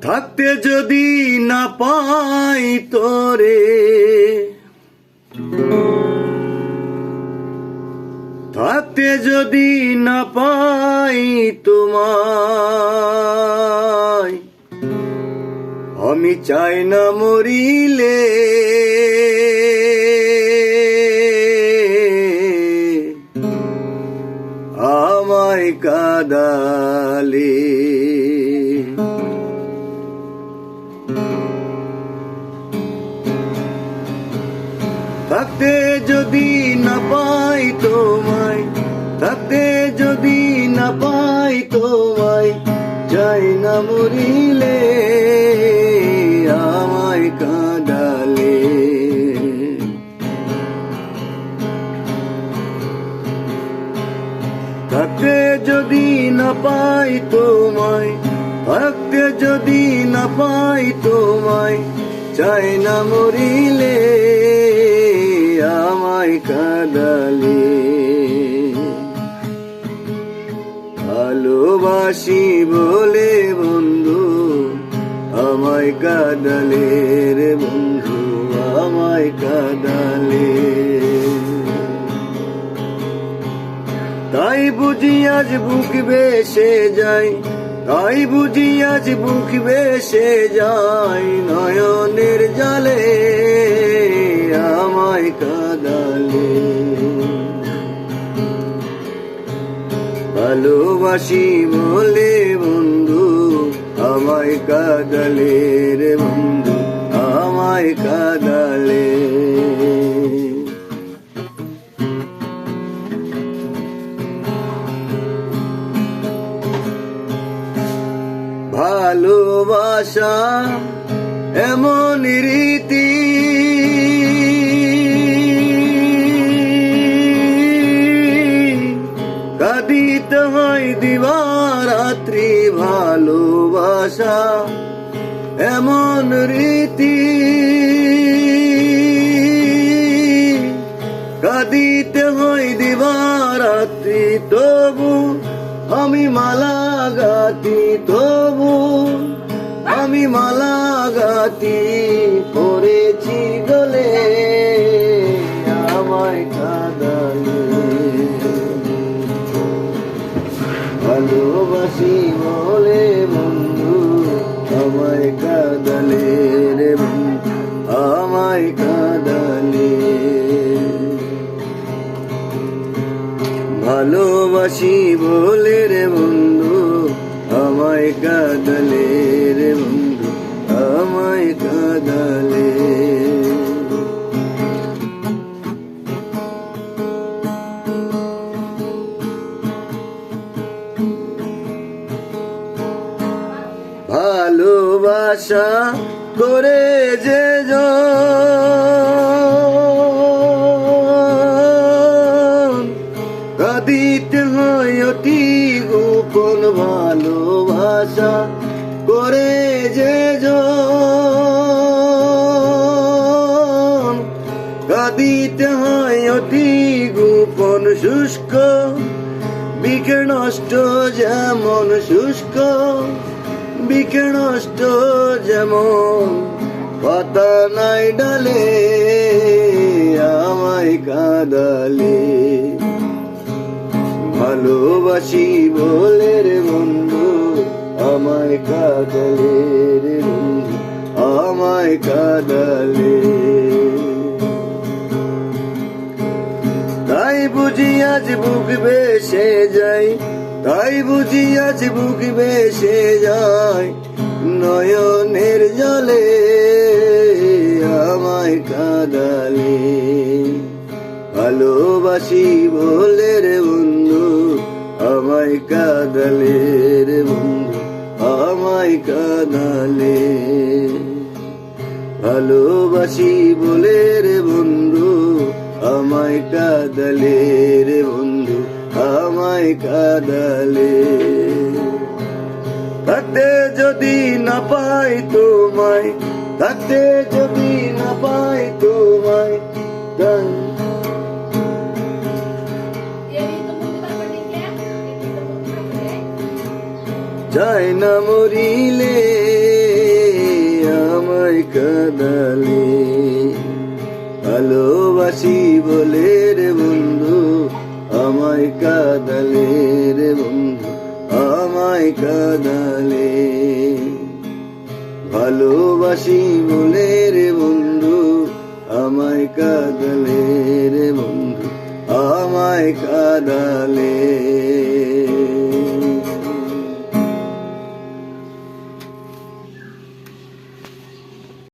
থাকতে যদি না পাই তোরে, থাকতে যদি না পাই তোমায়, আমি চাই না মরিলে আমায় কাঁদালে। থাকতে যদি না পাই তোমায়, থাকতে যদি না পাই তোমায়, চাই না মরিলে আমায় কাঁদালে। থাকতে যদি না পাই তোমায়, থাকতে যদি না পাই তোমায়, চাই না মরিলে আমায় কাঁদালে। ভালোবাসি বলে বন্ধু আমায় কাঁদালে রে বন্ধু, আমায় কাঁদালে। তাই বুঝি আজ বুক বেসে যাই, তাই বুঝি আজ বুক বেসে যাই, নয়নের জলে আমায় কাঁদালে। ভালোবাসি বলে বন্ধু আমায় কাঁদালে রে বন্ধু, আমায় কাঁদালে। ভালোবাসা এমন রীতি, কাঁদিতে হয় দিবারাত্রি। ভালোবাসা এমন রীতি, কাঁদিতে হয় দিবারাত্রি। তবু আমি মালা গাতি, তবু আমি মালা গাতি, পড়েছি গলে আমায় কাঁদালে। ভালোবাসি বলে বন্ধু আমায় কাঁদালে রে বন্ধু, আমায় কাঁদালে। ভালোবাসি বলে রে বন্ধু আমায় কাঁদালে রে বন্ধু, আমায় কাঁদালে। ভালোবাসা করে যে কাঁদিতে হয় অতি গোপন। ভালোবাসা করে যে কাঁদিতে হয় অতি গোপন। শুষ্ক বিকে নষ্ট যেমন, শুষ্ক বিকে নষ্ট যেমন, পাতা নাই ডালে আমায় কাঁদালে। ভালোবাসি বলে রে বন্ধু আমায় কাঁদালে রে বন্ধু, আমায় কাঁদালে। তাই বুঝি আজ বুক বেসে যাই, তাই বুঝি আজ বুক বেসে যায়, নয়নের জলে আমায় কাঁদালে। ভালোবাসি বলে রে বন্ধু আমায় কাঁদালে রে বন্ধু, আমায় কাঁদালে। ভালোবাসি বলে রে বন্ধু আমায় কাঁদালে রে বন্ধু, আমায় কাঁদালে। থাকতে যদি না পাই তোমায়, থাকতে যদি না পাই তোমায়, চায় না মরিলে আমায় কাঁদালে। ভালোবাসি বলে রে বন্ধু আমায় কাঁদালে রে বন্ধু আমায় কাঁদালে। ভালোবাসি বলে রে বন্ধু আমায় কাঁদালে রে বন্ধু আমায় কাঁদালে।